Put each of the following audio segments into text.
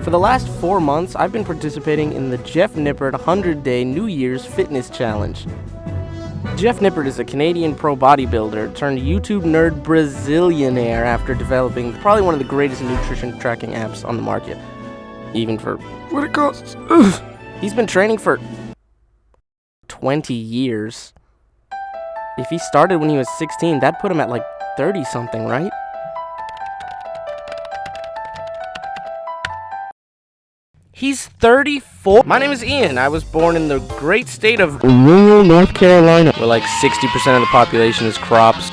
For the last 4 months, I've been participating in the Jeff Nippert 100-Day New Year's Fitness Challenge. Jeff Nippert is a Canadian pro bodybuilder turned YouTube nerd Brazilianaire after developing probably one of the greatest nutrition tracking apps on the market. Even for what it costs. He's been training for 20 years. If he started when he was 16, that'd put him at like 30-something, right? He's 34. My name is Ian. I was born in the great state of rural North Carolina, where like 60% of the population is crops.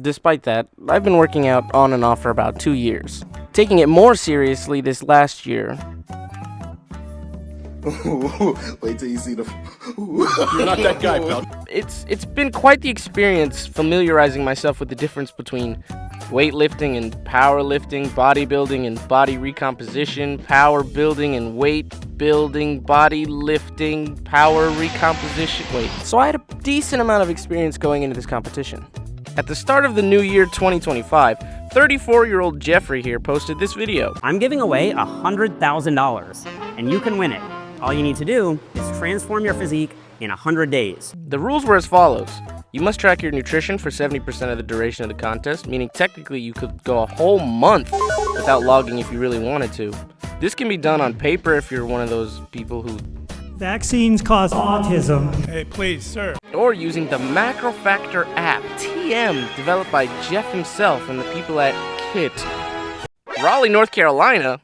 Despite that, I've been working out on and off for about 2 years, taking it more seriously this last year. Wait till you see the... You're not that guy, pal. It's been quite the experience familiarizing myself with the difference between weightlifting and powerlifting, bodybuilding and body recomposition, power building and weight building, body lifting, power recomposition. So I had a decent amount of experience going into this competition. At the start of the new year 2025, 34-year-old Jeffrey here posted this video. I'm giving away $100,000, and you can win it. All you need to do is transform your physique in 100 days. The rules were as follows. You must track your nutrition for 70% of the duration of the contest, meaning technically you could go a whole month without logging if you really wanted to. This can be done on paper if you're one of those people who... Vaccines cause autism. Hey, please, sir. Or using the Macro Factor app, TM, developed by Jeff himself and the people at KIT. Raleigh, North Carolina?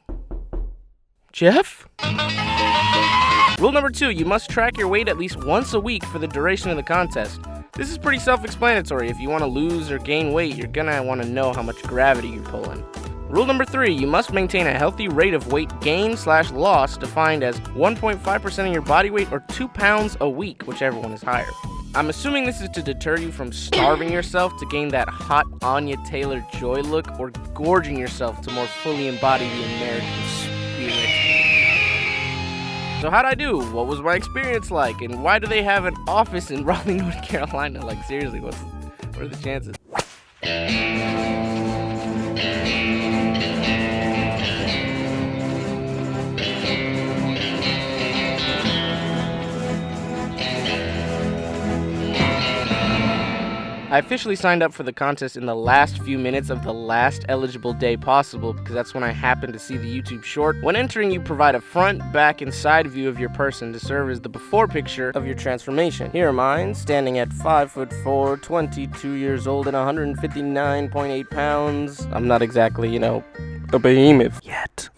Jeff? Rule number 2, you must track your weight at least once a week for the duration of the contest. This is pretty self-explanatory. If you want to lose or gain weight, you're gonna want to know how much gravity you're pulling. Rule number 3, you must maintain a healthy rate of weight gain/loss defined as 1.5% of your body weight or 2 pounds a week, whichever one is higher. I'm assuming this is to deter you from starving yourself to gain that hot Anya Taylor-Joy look or gorging yourself to more fully embody the American spirit. So how'd I do? What was my experience like? And why do they have an office in Raleigh, North Carolina? Like, seriously, what are the chances? I officially signed up for the contest in the last few minutes of the last eligible day possible because that's when I happened to see the YouTube short. When entering, you provide a front, back, and side view of your person to serve as the before picture of your transformation. Here are mine, standing at 5'4", 22 years old, and 159.8 pounds. I'm not exactly, a behemoth yet.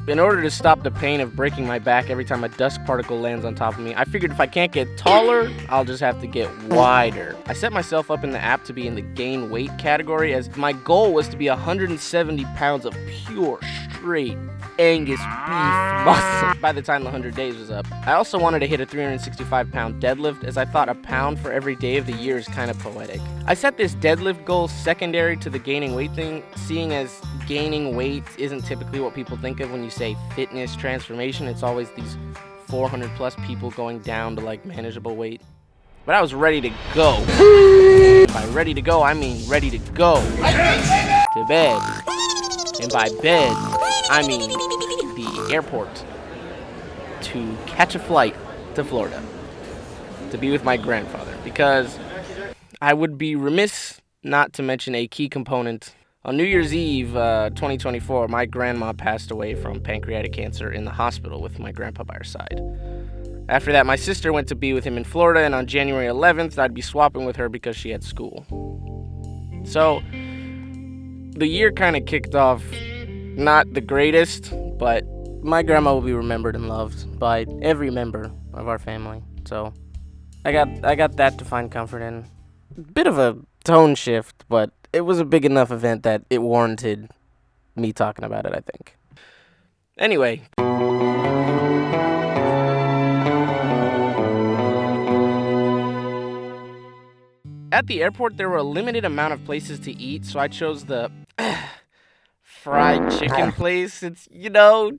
In order to stop the pain of breaking my back every time a dust particle lands on top of me, I figured if I can't get taller, I'll just have to get wider. I set myself up in the app to be in the gain weight category, as my goal was to be 170 pounds of pure, straight Angus beef muscle by the time the 100 days was up. I also wanted to hit a 365-pound deadlift, as I thought a pound for every day of the year is kind of poetic. I set this deadlift goal secondary to the gaining weight thing, seeing as gaining weight isn't typically what people think of when you say fitness transformation. It's always these 400 plus people going down to like manageable weight. But I was ready to go. By ready to go, I mean ready to go to bed. And by bed, I mean the airport to catch a flight to Florida to be with my grandfather, because I would be remiss not to mention a key component. On New Year's Eve, 2024, my grandma passed away from pancreatic cancer in the hospital with my grandpa by her side. After that, my sister went to be with him in Florida, and on January 11th, I'd be swapping with her because she had school. So, the year kind of kicked off not the greatest, but my grandma will be remembered and loved by every member of our family. So, I got that to find comfort in. Bit of a tone shift, but it was a big enough event that it warranted me talking about it, I think. Anyway. At the airport, there were a limited amount of places to eat, so I chose the fried chicken place. It's,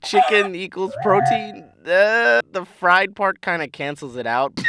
chicken equals protein. The fried part kind of cancels it out.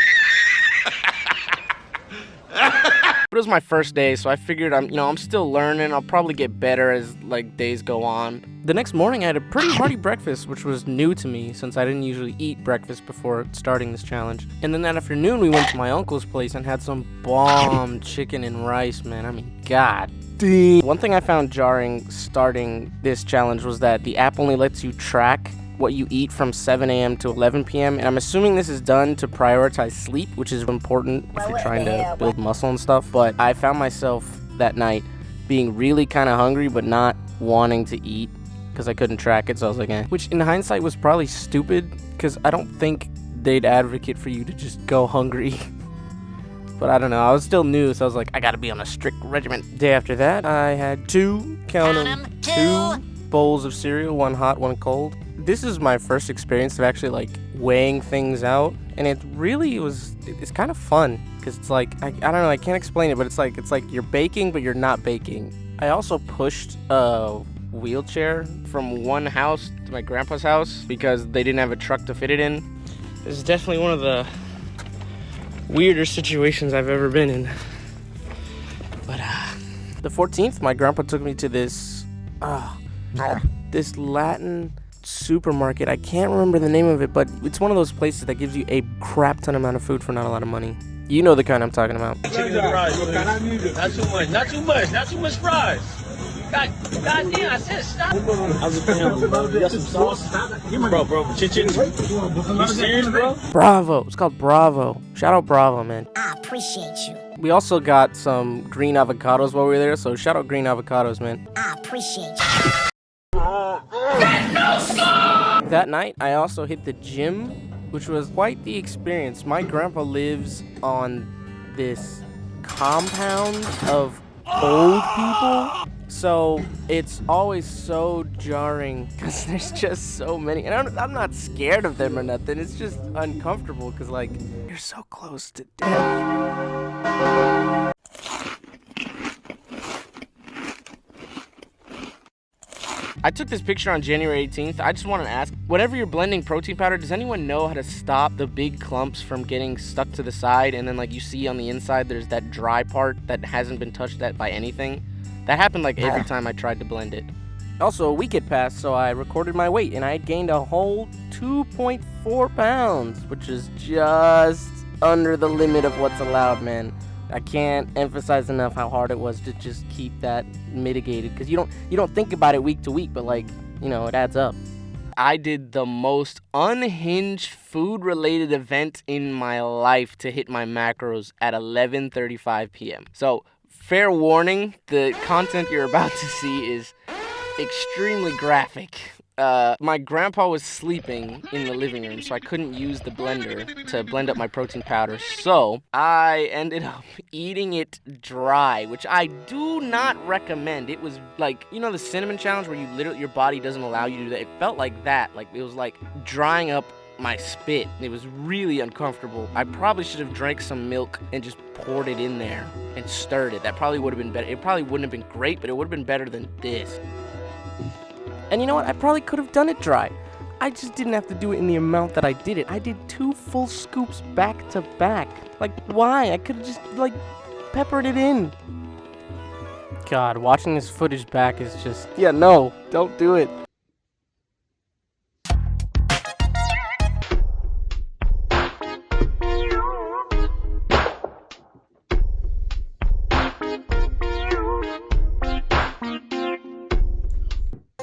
But But it was my first day, so I figured I'm still learning. I'll probably get better as like days go on. The next morning, I had a pretty hearty breakfast, which was new to me since I didn't usually eat breakfast before starting this challenge. And then that afternoon, we went to my uncle's place and had some bomb chicken and rice, man. I mean, god damn. One thing I found jarring starting this challenge was that the app only lets you track what you eat from 7 a.m. to 11 p.m. And I'm assuming this is done to prioritize sleep, which is important if you're trying to build muscle and stuff. But I found myself that night being really kind of hungry, but not wanting to eat because I couldn't track it. So I was like, eh. Which in hindsight was probably stupid because I don't think they'd advocate for you to just go hungry. But I don't know, I was still new, so I was like, I gotta be on a strict regimen. Day after that, I had two bowls of cereal, one hot, one cold. This is my first experience of actually like weighing things out, and it's kind of fun because it's like I don't know, I can't explain it, but it's like you're baking but you're not baking. I also pushed a wheelchair from one house to my grandpa's house because they didn't have a truck to fit it in. This is definitely one of the weirder situations I've ever been in. But the 14th, my grandpa took me to this Latin supermarket. I can't remember the name of it, but it's one of those places that gives you a crap ton amount of food for not a lot of money. You know the kind I'm talking about. Chicken and fries, not too much fries. God damn, I said stop. How's it feeling? You got some sauce? Bro, chicken. You serious, bro? Bravo. It's called Bravo. Shout out Bravo, man. I appreciate you. We also got some green avocados while we were there, so shout out green avocados, man. I appreciate you. That night, I also hit the gym, which was quite the experience. My grandpa lives on this compound of old people. So it's always so jarring because there's just so many. And I'm not scared of them or nothing. It's just uncomfortable because, like, you're so close to death. I took this picture on January 18th. I just want to ask, whenever you're blending protein powder, does anyone know how to stop the big clumps from getting stuck to the side? And then, like, you see on the inside, there's that dry part that hasn't been touched by anything. That happened like every time I tried to blend it. Also, a week had passed, so I recorded my weight, and I had gained a whole 2.4 pounds, which is just under the limit of what's allowed, man. I can't emphasize enough how hard it was to just keep that mitigated, because you don't think about it week to week, but, like, you know, it adds up. I did the most unhinged food-related event in my life to hit my macros at 11:35 p.m. So, fair warning, the content you're about to see is extremely graphic. My grandpa was sleeping in the living room, so I couldn't use the blender to blend up my protein powder. So I ended up eating it dry, which I do not recommend. It was like, you know, the cinnamon challenge where your body doesn't allow you to do that. It felt like that. Like, it was like drying up my spit. It was really uncomfortable. I probably should have drank some milk and just poured it in there and stirred it. That probably would have been better. It probably wouldn't have been great, but it would have been better than this. And you know what? I probably could have done it dry. I just didn't have to do it in the amount that I did it. I did 2 full scoops back to back. Like, why? I could have just, like, peppered it in. God, watching this footage back is just... Yeah, no, don't do it.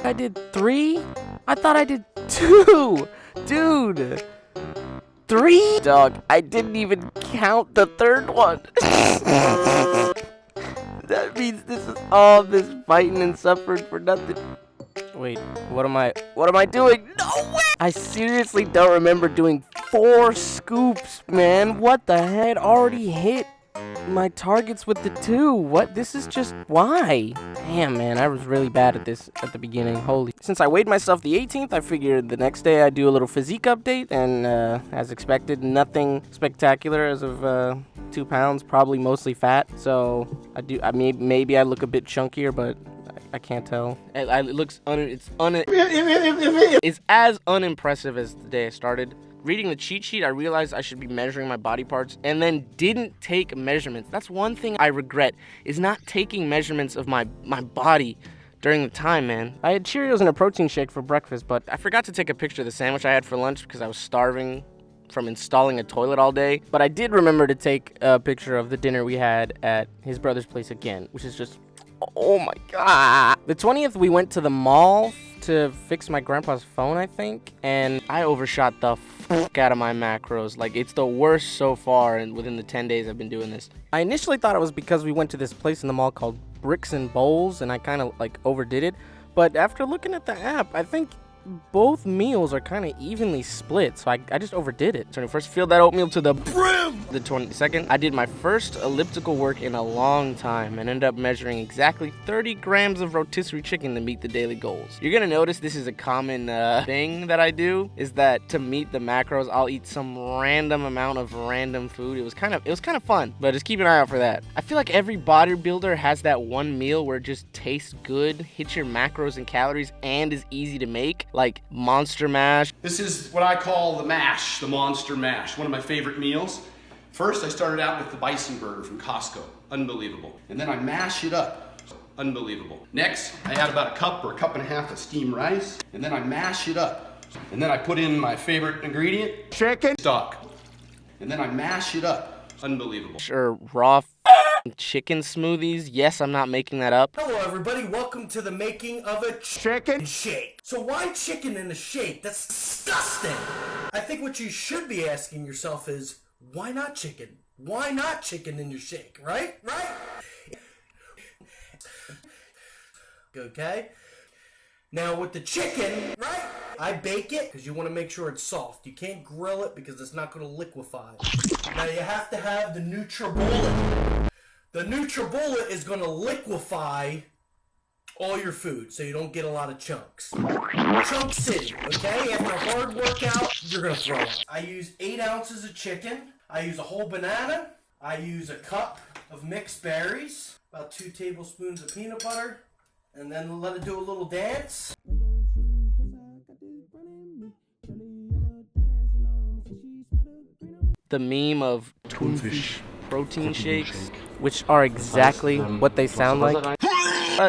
I did 3? I thought I did 2! Dude! 3? Dog, I didn't even count the third one. That means this is all this fighting and suffering for nothing. Wait, what am I doing? No way! I seriously don't remember doing 4 scoops, man. What the heck? I'd already hit my targets with the 2. What? This is just... Why? Damn, man, I was really bad at this at the beginning. Holy. Since I weighed myself the 18th, I figured the next day I'd do a little physique update, and as expected, nothing spectacular as of 2 pounds, probably mostly fat. So maybe I look a bit chunkier, but I can't tell. It looks it's as unimpressive as the day I started. reading the cheat sheet, I realized I should be measuring my body parts and then didn't take measurements. That's one thing I regret, is not taking measurements of my body during the time, man. I had Cheerios and a protein shake for breakfast, but I forgot to take a picture of the sandwich I had for lunch because I was starving from installing a toilet all day. But I did remember to take a picture of the dinner we had at his brother's place again, which is just, oh my God. The 20th, we went to the mall to fix my grandpa's phone, I think, and I overshot the fuck out of my macros. Like, it's the worst so far, and within the 10 days I've been doing this. I initially thought it was because we went to this place in the mall called Bricks and Bowls, and I kind of like overdid it. But after looking at the app, I think both meals are kind of evenly split, so I just overdid it. 21st, filled that oatmeal to the brim. The 22nd, I did my first elliptical work in a long time and ended up measuring exactly 30 grams of rotisserie chicken to meet the daily goals. You're gonna notice this is a common thing that I do, is that to meet the macros, I'll eat some random amount of random food. It was kind of fun, but just keep an eye out for that. I feel like every bodybuilder has that one meal where it just tastes good, hits your macros and calories, and is easy to make. Like Monster Mash. This is what I call the mash, the monster mash, one of my favorite meals. First, I started out with the bison burger from Costco, unbelievable. And then I mash it up, unbelievable. Next, I add about a cup or a cup and a half of steamed rice, and then I mash it up. And then I put in my favorite ingredient, chicken stock. And then I mash it up, unbelievable. Sure, raw chicken smoothies. Yes, I'm not making that up. Hello everybody, welcome to the making of a chicken shake. So why chicken in a shake? That's disgusting. I think what you should be asking yourself is, why not chicken? Why not chicken in your shake, right? Okay? Now with the chicken, right? I bake it because you want to make sure it's soft. You can't grill it because it's not going to liquefy. Now you have to have the NutriBullet. The NutriBullet is going to liquefy all your food so you don't get a lot of chunks. Chunk City, okay? After a hard workout, you're going to throw it. I use 8 ounces of chicken. I use a whole banana. I use a cup of mixed berries. About 2 tablespoons of peanut butter. And then let it do a little dance. The meme of Toonfish protein shakes, which are exactly what they sound like.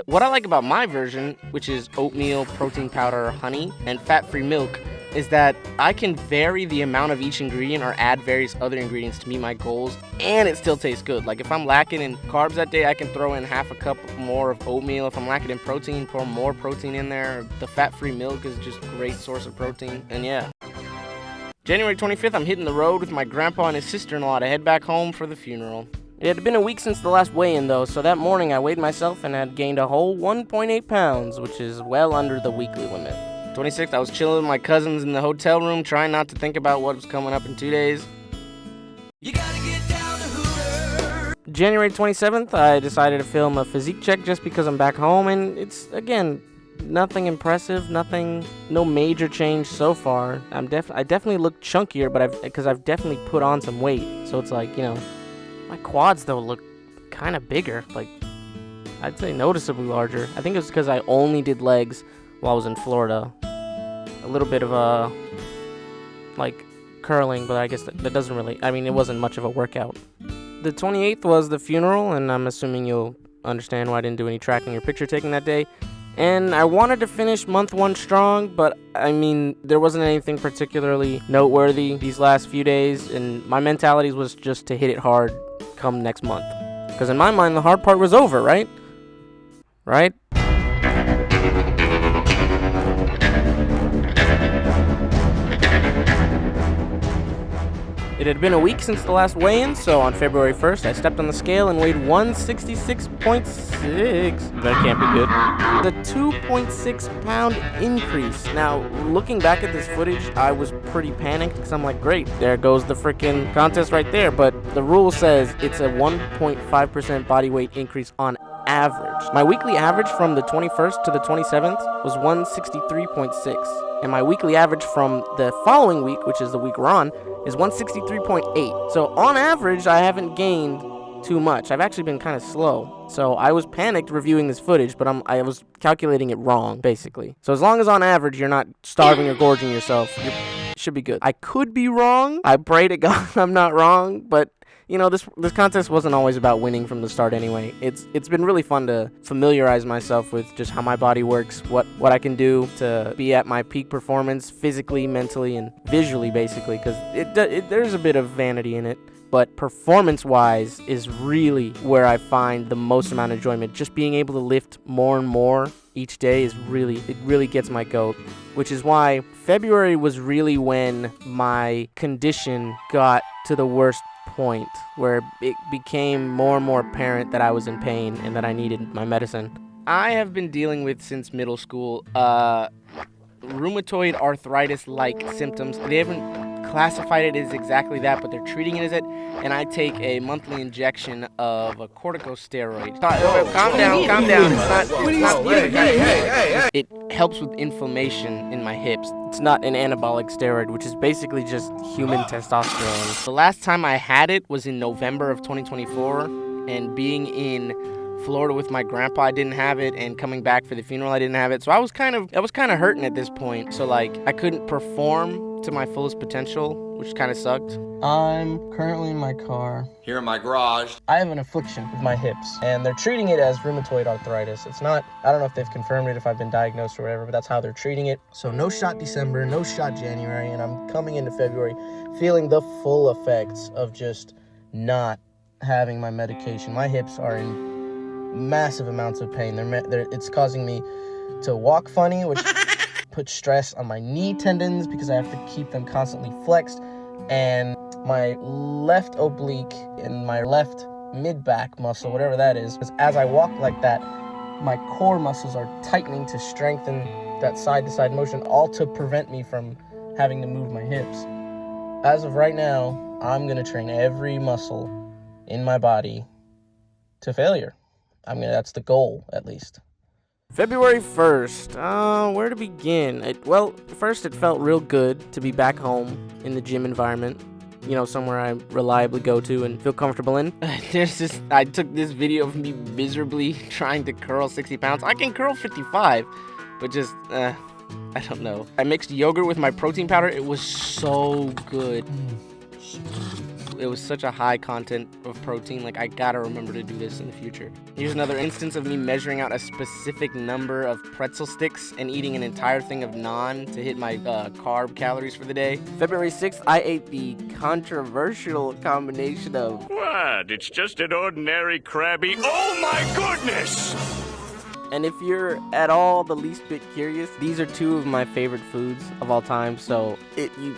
What I like about my version, which is oatmeal, protein powder, honey, and fat-free milk, is that I can vary the amount of each ingredient or add various other ingredients to meet my goals, and it still tastes good. Like if I'm lacking in carbs that day, I can throw in half a cup more of oatmeal. If I'm lacking in protein, pour more protein in there. The fat-free milk is just a great source of protein, and yeah. January 25th, I'm hitting the road with my grandpa and his sister-in-law to head back home for the funeral. It had been a week since the last weigh-in, though, so that morning I weighed myself and had gained a whole 1.8 pounds, which is well under the weekly limit. 26th, I was chilling with my cousins in the hotel room, trying not to think about what was coming up in 2 days. You gotta get down to Hooter. January 27th, I decided to film a physique check just because I'm back home, and it's, again, nothing impressive, no major change so far. I definitely look chunkier, but because I've definitely put on some weight. So it's like, my quads though look kind of bigger, like I'd say noticeably larger. I think it was because I only did legs while I was in Florida. A little bit of like curling, but I guess that doesn't really, it wasn't much of a workout. The 28th was the funeral, and I'm assuming you'll understand why I didn't do any tracking or picture taking that day. And I wanted to finish month 1 strong, but there wasn't anything particularly noteworthy these last few days, and my mentality was just to hit it hard come next month. Because in my mind, the hard part was over, right? Right? It had been a week since the last weigh-in, so on February 1st, I stepped on the scale and weighed 166.6. That can't be good. The 2.6 pound increase. Now, looking back at this footage, I was pretty panicked because I'm like, great, there goes the freaking contest right there. But the rule says it's a 1.5% body weight increase on average. My weekly average from the 21st to the 27th was 163.6. And my weekly average from the following week, which is the week we're on, is 163.8. So on average, I haven't gained too much. I've actually been kind of slow. So I was panicked reviewing this footage, but I was calculating it wrong, basically. So as long as on average you're not starving or gorging yourself, Should be good. I could be wrong. I pray to God I'm not wrong, but you know, this contest wasn't always about winning from the start anyway. It's been really fun to familiarize myself with just how my body works, what I can do to be at my peak performance physically, mentally, and visually, basically, because there's a bit of vanity in it. But performance-wise is really where I find the most amount of enjoyment. Just being able to lift more and more each day it really gets my goat. Which is why February was really when my condition got to the worst point, where it became more and more apparent that I was in pain and that I needed my medicine. I have been dealing with since middle school rheumatoid arthritis-like symptoms. They haven't classified it as exactly that, but they're treating it as it, and I take a monthly injection of a corticosteroid. Calm down. It helps with inflammation in my hips. It's not an anabolic steroid, which is basically just human testosterone. The last time I had it was in November of 2024, and being in Florida with my grandpa, I didn't have it, and coming back for the funeral, I didn't have it. So I was kind of hurting at this point. So like I couldn't perform to my fullest potential, which kind of sucked. I'm currently in my car. Here in my garage. I have an affliction with my hips, and they're treating it as rheumatoid arthritis. It's not, I don't know if they've confirmed it, if I've been diagnosed or whatever, but that's how they're treating it. So no shot December, no shot January, and I'm coming into February feeling the full effects of just not having my medication. My hips are in massive amounts of pain. It's causing me to walk funny, which puts stress on my knee tendons because I have to keep them constantly flexed, and my left oblique and my left mid-back muscle, whatever that is, because as I walk like that, my core muscles are tightening to strengthen that side-to-side motion, all to prevent me from having to move my hips. As of right now, I'm going to train every muscle in my body to failure. That's the goal, at least. February 1st, where to begin? First it felt real good to be back home in the gym environment. You know, somewhere I reliably go to and feel comfortable in. I took this video of me miserably trying to curl 60 pounds. I can curl 55, but just, I don't know. I mixed yogurt with my protein powder. It was so good. It was such a high content of protein. Like, I gotta remember to do this in the future. Here's another instance of me measuring out a specific number of pretzel sticks and eating an entire thing of naan to hit my carb calories for the day. February 6th, I ate the controversial combination of... What? It's just an ordinary Krabby. Oh my goodness! And if you're at all the least bit curious, these are two of my favorite foods of all time, so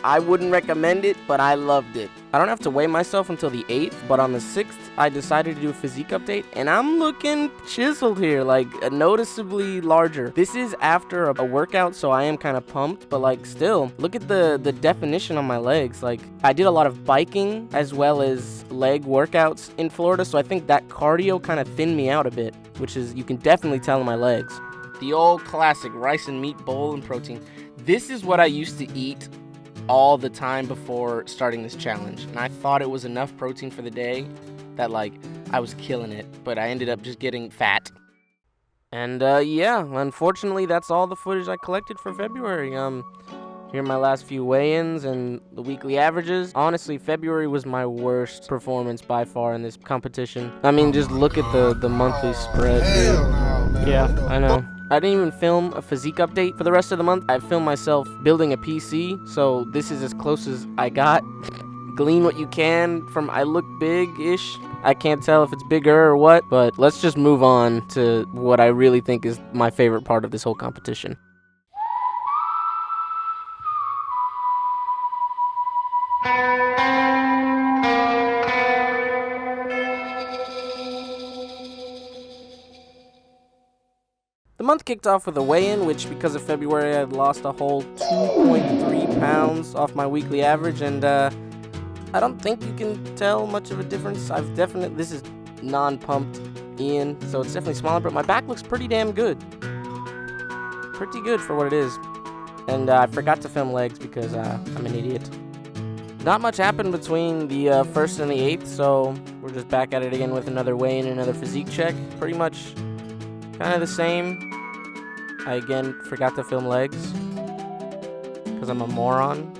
I wouldn't recommend it, but I loved it. I don't have to weigh myself until the 8th, but on the 6th, I decided to do a physique update, and I'm looking chiseled here, like noticeably larger. This is after a workout, so I am kind of pumped, but like still, look at the definition on my legs. Like, I did a lot of biking as well as leg workouts in Florida, so I think that cardio kind of thinned me out a bit, which is, you can definitely tell in my legs. The old classic rice and meat bowl and protein. This is what I used to eat all the time before starting this challenge, and I thought it was enough protein for the day that like I was killing it, but I ended up just getting fat. And yeah, unfortunately that's all the footage I collected for February. Here are my last few weigh-ins and the weekly averages. Honestly, February was my worst performance by far in this competition. I mean, just look at the monthly spread, dude. Yeah, I know. I didn't even film a physique update for the rest of the month. I filmed myself building a PC, so this is as close as I got. Glean what you can from I look big-ish. I can't tell if it's bigger or what, but let's just move on to what I really think is my favorite part of this whole competition. The month kicked off with a weigh-in, which because of February I had lost a whole 2.3 pounds off my weekly average, and I don't think you can tell much of a difference. This is non-pumped Ian, so it's definitely smaller, but my back looks pretty damn good. Pretty good for what it is. And I forgot to film legs because I'm an idiot. Not much happened between the 1st and the 8th, so we're just back at it again with another weigh-in and another physique check. Pretty much kind of the same. I again forgot to film legs because I'm a moron.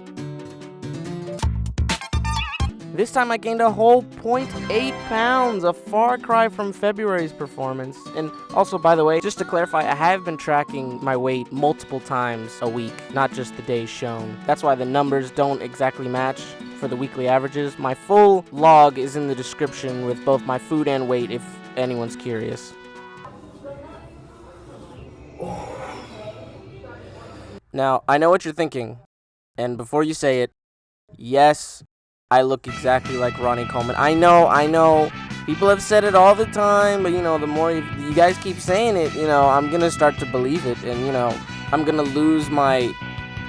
This time I gained a whole 0.8 pounds, a far cry from February's performance. And also, by the way, just to clarify, I have been tracking my weight multiple times a week, not just the days shown. That's why the numbers don't exactly match for the weekly averages. My full log is in the description with both my food and weight if anyone's curious. Now, I know what you're thinking, and before you say it, yes, I look exactly like Ronnie Coleman. I know, people have said it all the time, but the more you guys keep saying it, I'm gonna start to believe it, and I'm gonna lose my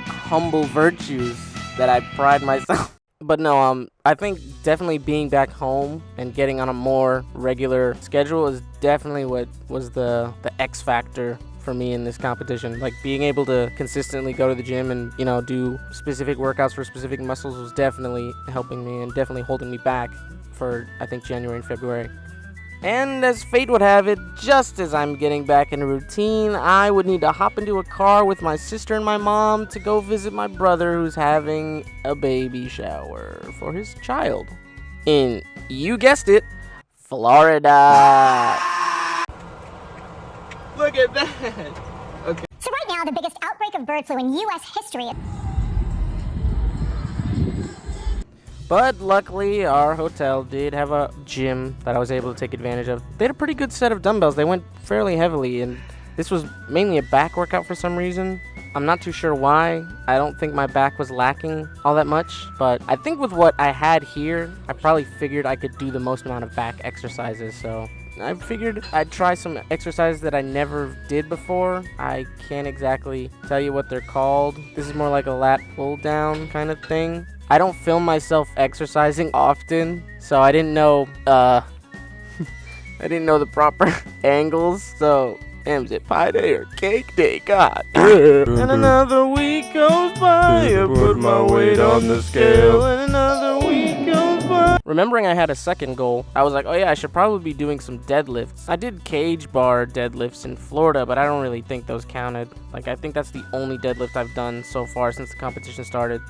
humble virtues that I pride myself. But no, I think definitely being back home and getting on a more regular schedule is definitely what was the X factor for me in this competition. Like being able to consistently go to the gym and do specific workouts for specific muscles was definitely helping me and definitely holding me back for I think January and February. And as fate would have it, just as I'm getting back in a routine, I would need to hop into a car with my sister and my mom to go visit my brother who's having a baby shower for his child in, you guessed it, Florida. Look at that. Okay. So right now, the biggest outbreak of bird flu in U.S. history. But luckily, our hotel did have a gym that I was able to take advantage of. They had a pretty good set of dumbbells. They went fairly heavily, and this was mainly a back workout for some reason. I'm not too sure why. I don't think my back was lacking all that much, but I think with what I had here, I probably figured I could do the most amount of back exercises, so I figured I'd try some exercises that I never did before. I can't exactly tell you what they're called. This is more like a lat pull down kind of thing. I don't film myself exercising often, so I didn't know I didn't know the proper angles, so is it pie day or cake day? God. And another week goes by, I put my weight on the scale, and another week goes by. Remembering I had a second goal, I was like, oh yeah, I should probably be doing some deadlifts. I did cage bar deadlifts in Florida, but I don't really think those counted. Like, I think that's the only deadlift I've done so far since the competition started.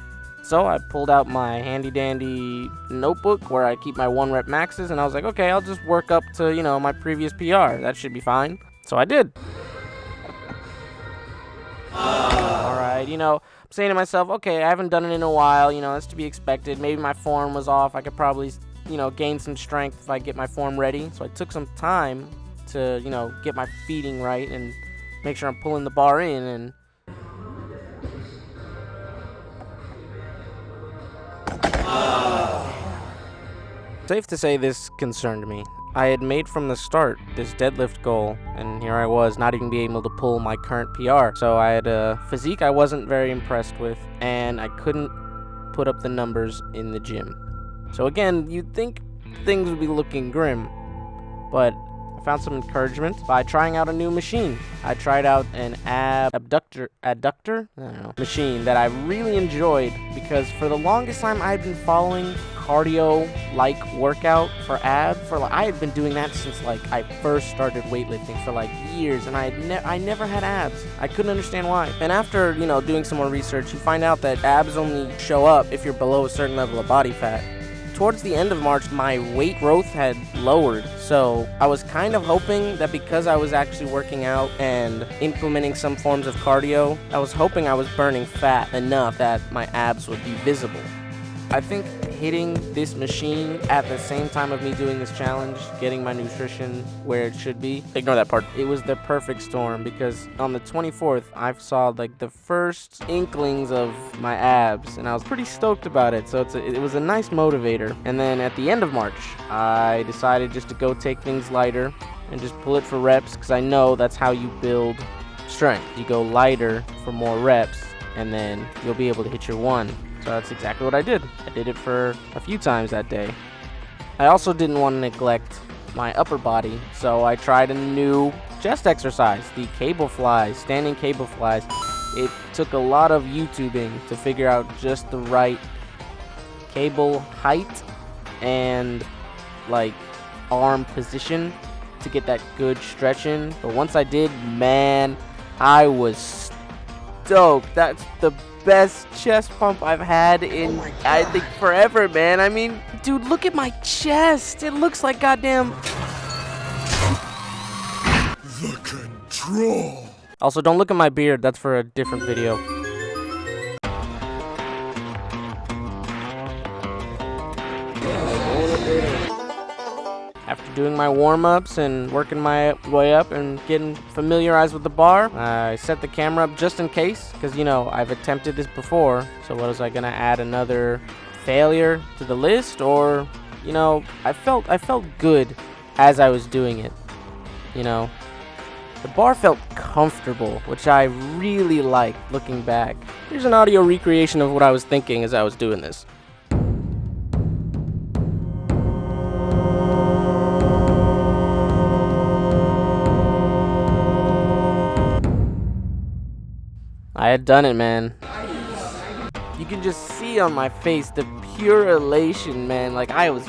So I pulled out my handy dandy notebook where I keep my 1 rep maxes, and I was like, okay, I'll just work up to, my previous PR. That should be fine. So I did. Alright, I'm saying to myself, okay, I haven't done it in a while, that's to be expected. Maybe my form was off. I could probably, gain some strength if I get my form ready. So I took some time to, get my feeding right and make sure I'm pulling the bar in, and safe to say this concerned me. I had made from the start this deadlift goal, and here I was not even being able to pull my current PR. So I had a physique I wasn't very impressed with, and I couldn't put up the numbers in the gym. So again, you'd think things would be looking grim, but I found some encouragement by trying out a new machine. I tried out an adductor machine that I really enjoyed, because for the longest time I had been following cardio-like workout for abs. I had been doing that since I first started weightlifting for years, and I never had abs. I couldn't understand why. And after doing some more research, you find out that abs only show up if you're below a certain level of body fat. Towards the end of March, my weight growth had lowered, so I was kind of hoping that because I was actually working out and implementing some forms of cardio, I was hoping I was burning fat enough that my abs would be visible. I think hitting this machine at the same time of me doing this challenge, getting my nutrition where it should be, ignore that part, it was the perfect storm, because on the 24th, I saw the first inklings of my abs, and I was pretty stoked about it, so it was a nice motivator. And then at the end of March, I decided just to go take things lighter and just pull it for reps, because I know that's how you build strength. You go lighter for more reps, and then you'll be able to hit your 1. So that's exactly what I did. I did it for a few times that day. I also didn't want to neglect my upper body, so I tried a new chest exercise, the cable flies, standing cable flies. It took a lot of YouTubing to figure out just the right cable height and arm position to get that good stretch in. But once I did, man, I was stoked. That's the best chest pump I've had in, I think, forever, man. I mean, dude, look at my chest. It looks like goddamn... The control. Also, don't look at my beard. That's for a different video. After doing my warm-ups and working my way up and getting familiarized with the bar, I set the camera up just in case, because, you know, I've attempted this before. So what was I gonna add another failure to the list? Or, you know, I felt good as I was doing it, you know. The bar felt comfortable, which I really liked looking back. Here's an audio recreation of what I was thinking as I was doing this. I had done it, man. You can just see on my face the pure elation, man. Like I was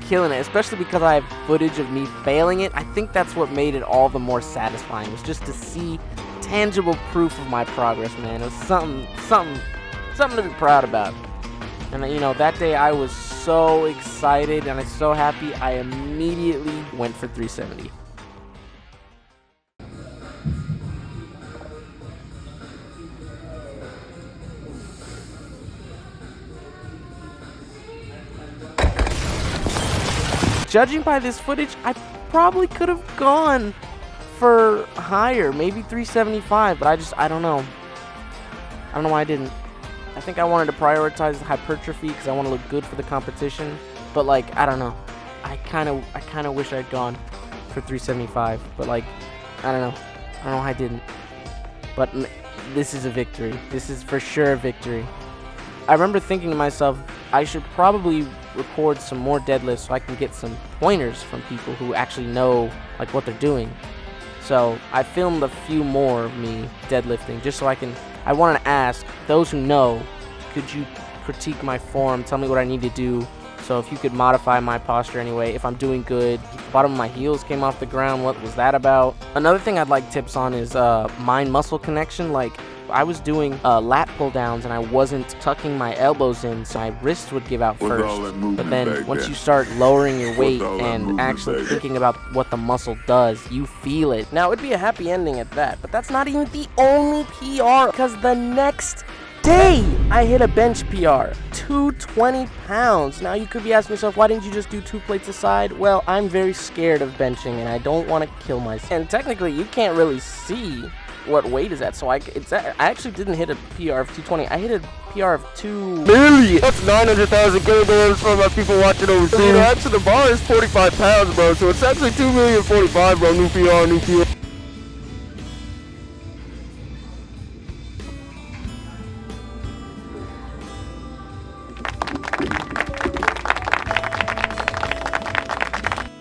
killing it, especially because I have footage of me failing it. I think that's what made it all the more satisfying. It was just to see tangible proof of my progress, man. It was something to be proud about. And you know, that day I was so excited and I was so happy. I immediately went for 370. Judging by this footage, I probably could have gone for higher, maybe 375, but I don't know. I don't know why I didn't. I think I wanted to prioritize the hypertrophy because I want to look good for the competition, but like, I don't know. I kind of wish I'd gone for 375, but like, I don't know why I didn't. But this is a victory. This is for sure a victory. I remember thinking to myself, I should probably record some more deadlifts so I can get some pointers from people who actually know like what they're doing. So I filmed a few more of me deadlifting just so I wanted to ask those who know, could you critique my form, tell me what I need to do, so if you could modify my posture anyway, if I'm doing good. The bottom of my heels came off the ground, what was that about? Another thing I'd like tips on is mind-muscle connection. Like, I was doing lat pull downs and I wasn't tucking my elbows in, so my wrist would give out first. But then once you start lowering your weight and actually thinking about what the muscle does, you feel it. Now it'd be a happy ending at that, but that's not even the only PR, because the next day I hit a bench PR, 220 pounds. Now you could be asking yourself, why didn't you just do 2 plates aside? Well, I'm very scared of benching and I don't want to kill myself. And technically you can't really see what weight is that, so I actually didn't hit a PR of 220. I hit a PR of 2 million. That's 900,000 kilograms for my people watching overseas. You know, actually the bar is 45 pounds, bro, so it's actually 2,045,000, bro. New PR, new PR.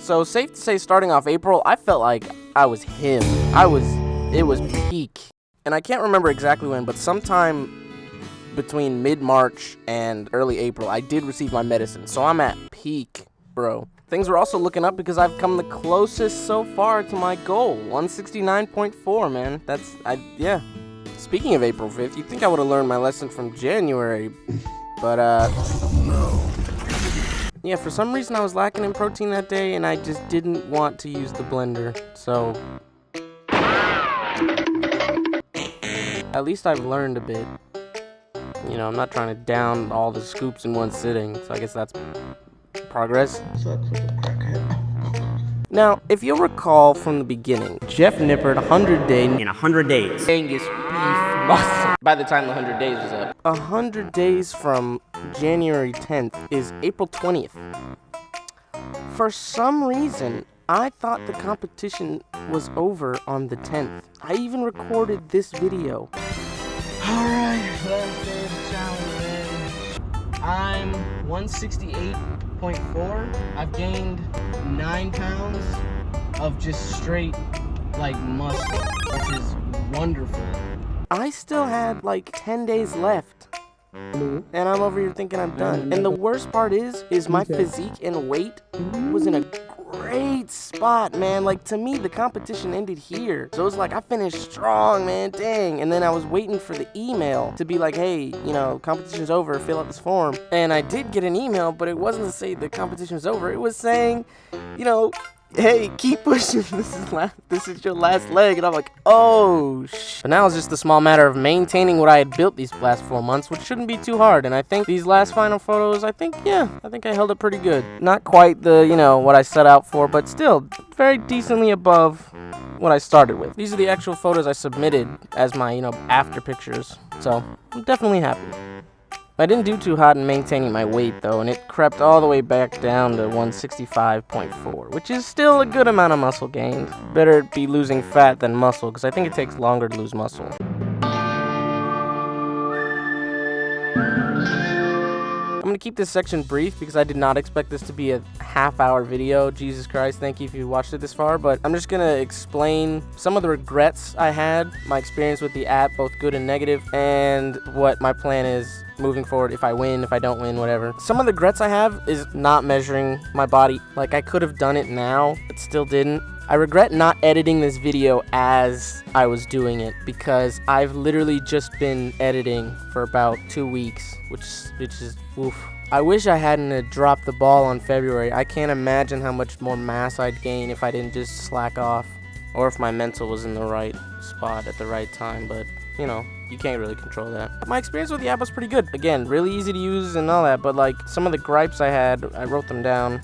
So safe to say, starting off April, I felt like I was him. It was peak. And I can't remember exactly when, but sometime between mid-March and early April, I did receive my medicine. So I'm at peak, bro. Things were also looking up because I've come the closest so far to my goal, 169.4, man. Yeah. Speaking of April 5th, you'd think I would have learned my lesson from January, but, yeah, for some reason I was lacking in protein that day, and I just didn't want to use the blender, so at least I've learned a bit. You know, I'm not trying to down all the scoops in one sitting, so I guess that's progress. Now, if you'll recall from the beginning, Jeff Nippert, 100 day In 100 days. Angus beef muscle. By the time the 100 days was up. 100 days from January 10th is April 20th. For some reason, I thought the competition was over on the 10th. I even recorded this video. Alright, let's do the challenge. I'm 168.4. I've gained 9 pounds of just straight, like, muscle, which is wonderful. I still had, like, 10 days left. And I'm over here thinking I'm done. And the worst part is my physique and weight was in a great spot, man. Like, to me, the competition ended here. So it was like, I finished strong, man, dang. And then I was waiting for the email to be like, hey, you know, competition's over, fill out this form. And I did get an email, but it wasn't to say the competition's over. It was saying, you know, hey, keep pushing. This is your last leg. And I'm like, oh, But now it's just a small matter of maintaining what I had built these last 4 months, which shouldn't be too hard. And I think these last final photos, I think I held it pretty good. Not quite the, you know, what I set out for, but still very decently above what I started with. These are the actual photos I submitted as my, you know, after pictures. So I'm definitely happy. I didn't do too hot in maintaining my weight, though, and it crept all the way back down to 165.4, which is still a good amount of muscle gained. Better be losing fat than muscle, because I think it takes longer to lose muscle. I'm going to keep this section brief because I did not expect this to be a half-hour video. Jesus Christ, thank you if you watched it this far. But I'm just going to explain some of the regrets I had, my experience with the app, both good and negative, and what my plan is moving forward, if I win, if I don't win, whatever. Some of the regrets I have is not measuring my body. Like, I could have done it now, but still didn't. I regret not editing this video as I was doing it because I've literally just been editing for about 2 weeks, which is oof. I wish I hadn't dropped the ball on February. I can't imagine how much more mass I'd gain if I didn't just slack off, or if my mental was in the right spot at the right time, but you know, you can't really control that. My experience with the app was pretty good. Again, really easy to use and all that, but like some of the gripes I had, I wrote them down.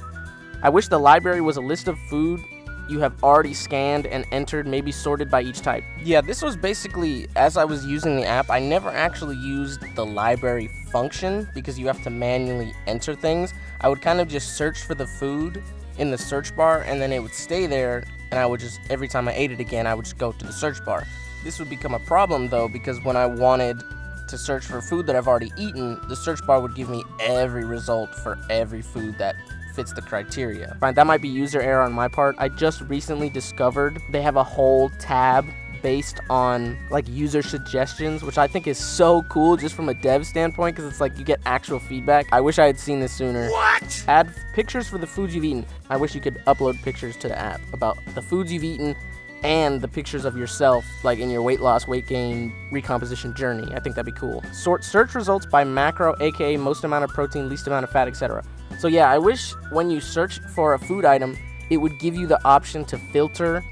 I wish the library was a list of food you have already scanned and entered, maybe sorted by each type. Yeah, this was basically, as I was using the app, I never actually used the library function because you have to manually enter things. I would kind of just search for the food in the search bar and then it would stay there, and I would just, every time I ate it again, I would just go to the search bar. This would become a problem though, because when I wanted to search for food that I've already eaten, the search bar would give me every result for every food that fits the criteria. Fine, that might be user error on my part. I just recently discovered they have a whole tab based on like user suggestions, which I think is so cool just from a dev standpoint, because it's like you get actual feedback. I wish I had seen this sooner. What? Add pictures for the foods you've eaten. I wish you could upload pictures to the app about the foods you've eaten and the pictures of yourself, like in your weight loss, weight gain, recomposition journey. I think that'd be cool. Sort search results by macro, aka most amount of protein, least amount of fat, etc. So yeah, I wish when you search for a food item, it would give you the option to filter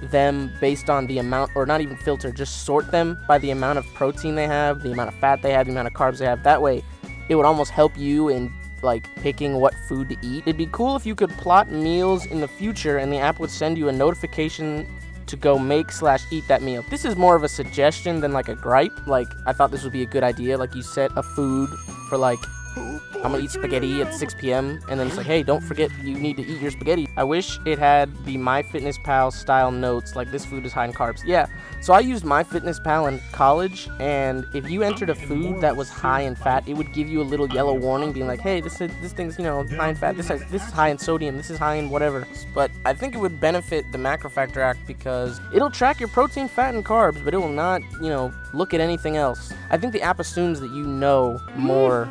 them based on the amount, or not even filter, just sort them by the amount of protein they have, the amount of fat they have, the amount of carbs they have. That way, it would almost help you in like picking what food to eat. It'd be cool if you could plot meals in the future and the app would send you a notification to go make/eat that meal. This is more of a suggestion than like a gripe. Like, I thought this would be a good idea. Like, you set a food for like, I'm gonna eat spaghetti at 6 p.m. and then it's like, hey, don't forget you need to eat your spaghetti. I wish it had the MyFitnessPal style notes, like this food is high in carbs. Yeah, so I used MyFitnessPal in college, and if you entered a food that was high in fat, it would give you a little yellow warning being like, hey, this thing's, you know, high in fat, this is high in sodium, this is high in whatever. But I think it would benefit the Macro Factor Act because it'll track your protein, fat, and carbs, but it will not, you know, look at anything else. I think the app assumes that you know more.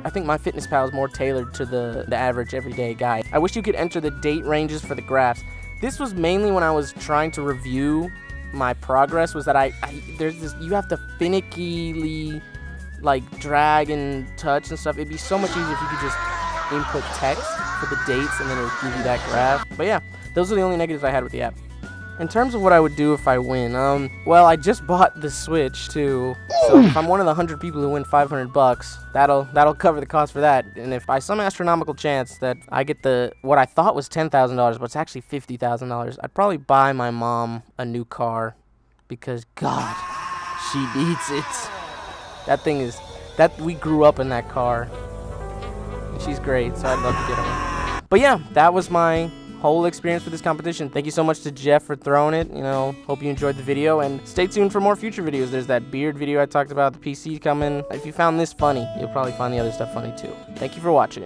I think MyFitnessPal is more tailored to the average everyday guy. I wish you could enter the date ranges for the graphs. This was mainly when I was trying to review my progress, was that there's this, you have to finickily like drag and touch and stuff. It'd be so much easier if you could just input text for the dates and then it would give you that graph. But yeah, those are the only negatives I had with the app. In terms of what I would do if I win, well, I just bought the Switch too, so if I'm one of the 100 people who win $500, that'll cover the cost for that. And if by some astronomical chance that I get what I thought was $10,000, but it's actually $50,000, I'd probably buy my mom a new car, because God, she needs it. That thing is, we grew up in that car, and she's great, so I'd love to get her one. But yeah, that was my whole experience with this competition. Thank you so much to Jeff for throwing it. You know, hope you enjoyed the video, and stay tuned for more future videos. There's that beard video I talked about, the PC coming. If you found this funny, you'll probably find the other stuff funny too. Thank you for watching.